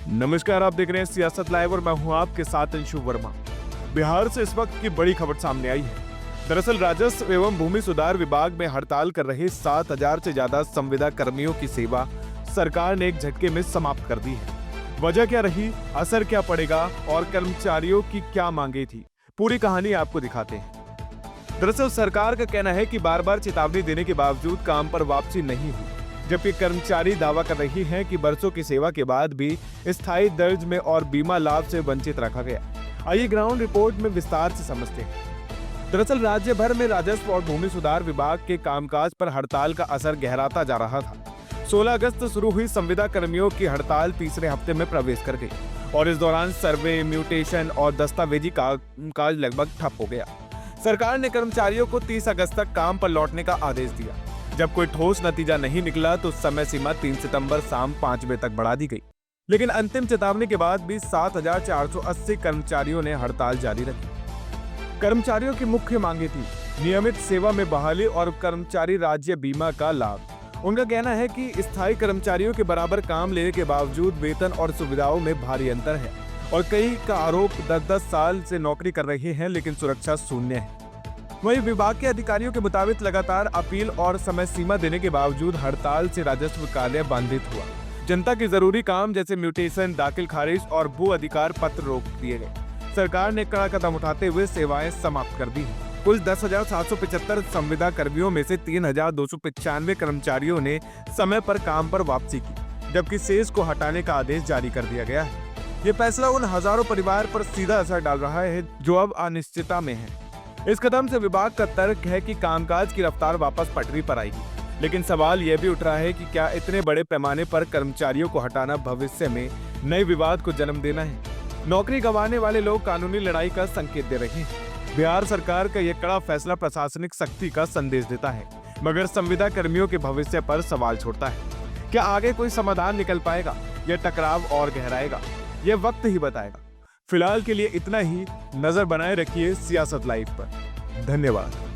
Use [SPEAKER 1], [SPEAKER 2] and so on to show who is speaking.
[SPEAKER 1] नमस्कार, आप देख रहे हैं सियासत लाइव और मैं हूं आपके साथ अंशु वर्मा। बिहार से इस वक्त की बड़ी खबर सामने आई है। दरअसल राजस्व एवं भूमि सुधार विभाग में हड़ताल कर रहे 7,000 से ज्यादा संविदा कर्मियों की सेवा सरकार ने एक झटके में समाप्त कर दी है। वजह क्या रही, असर क्या पड़ेगा और कर्मचारियों की क्या मांगे थी, पूरी कहानी आपको दिखाते हैं। दरअसल सरकार का कहना है कि बार बार चेतावनी देने के बावजूद काम पर वापसी नहीं हुई, जबकि कर्मचारी दावा कर रही हैं कि बरसों की सेवा के बाद भी स्थायी दर्ज में और बीमा लाभ से वंचित रखा गया। आइए ग्राउंड रिपोर्ट में विस्तार से समझते हैं। दरअसल राज्य भर में राजस्व और भूमि सुधार विभाग के कामकाज पर हड़ताल का असर गहराता जा रहा था। 16 अगस्त शुरू हुई संविदा कर्मियों की हड़ताल तीसरे हफ्ते में प्रवेश कर गई और इस दौरान सर्वे, म्यूटेशन और दस्तावेजी कामकाज लगभग ठप हो गया। सरकार ने कर्मचारियों को 30 अगस्त तक काम पर लौटने का आदेश दिया। जब कोई ठोस नतीजा नहीं निकला तो समय सीमा 3 सितंबर शाम 5 बजे तक बढ़ा दी गई। लेकिन अंतिम चेतावनी के बाद भी 7,480 कर्मचारियों ने हड़ताल जारी रखी। कर्मचारियों की मुख्य मांगे थी नियमित सेवा में बहाली और कर्मचारी राज्य बीमा का लाभ। उनका कहना है कि स्थायी कर्मचारियों के बराबर काम लेने के बावजूद वेतन और सुविधाओं में भारी अंतर है और कई का आरोप 10-10 साल से नौकरी कर रहे हैं लेकिन सुरक्षा शून्य है। वहीं विभाग के अधिकारियों के मुताबिक लगातार अपील और समय सीमा देने के बावजूद हड़ताल से राजस्व कार्य बाधित हुआ। जनता के जरूरी काम जैसे म्यूटेशन, दाखिल खारिज और भू अधिकार पत्र रोक दिए गए। सरकार ने कड़ा कदम उठाते हुए सेवाएं समाप्त कर दी। कुल 10,775 संविदा कर्मियों में से 3,295 कर्मचारियों ने समय पर काम पर वापसी की, जबकि शेष को हटाने का आदेश जारी कर दिया गया है। ये फैसला उन हजारों परिवार पर सीधा असर डाल रहा है जो अब अनिश्चितता में है। इस कदम से विभाग का तर्क है कि कामकाज की रफ्तार वापस पटरी पर आएगी, लेकिन सवाल यह भी उठ रहा है कि क्या इतने बड़े पैमाने पर कर्मचारियों को हटाना भविष्य में नए विवाद को जन्म देना है। नौकरी गंवाने वाले लोग कानूनी लड़ाई का संकेत दे रहे हैं। बिहार सरकार का यह कड़ा फैसला प्रशासनिक सख्ती का संदेश देता है, मगर संविदा कर्मियों के भविष्य पर सवाल छोड़ता है। क्या आगे कोई समाधान निकल पाएगा या टकराव और गहराएगा, यह वक्त ही बताएगा। फिलहाल के लिए इतना ही। नजर बनाए रखिए सियासत लाइव पर। धन्यवाद।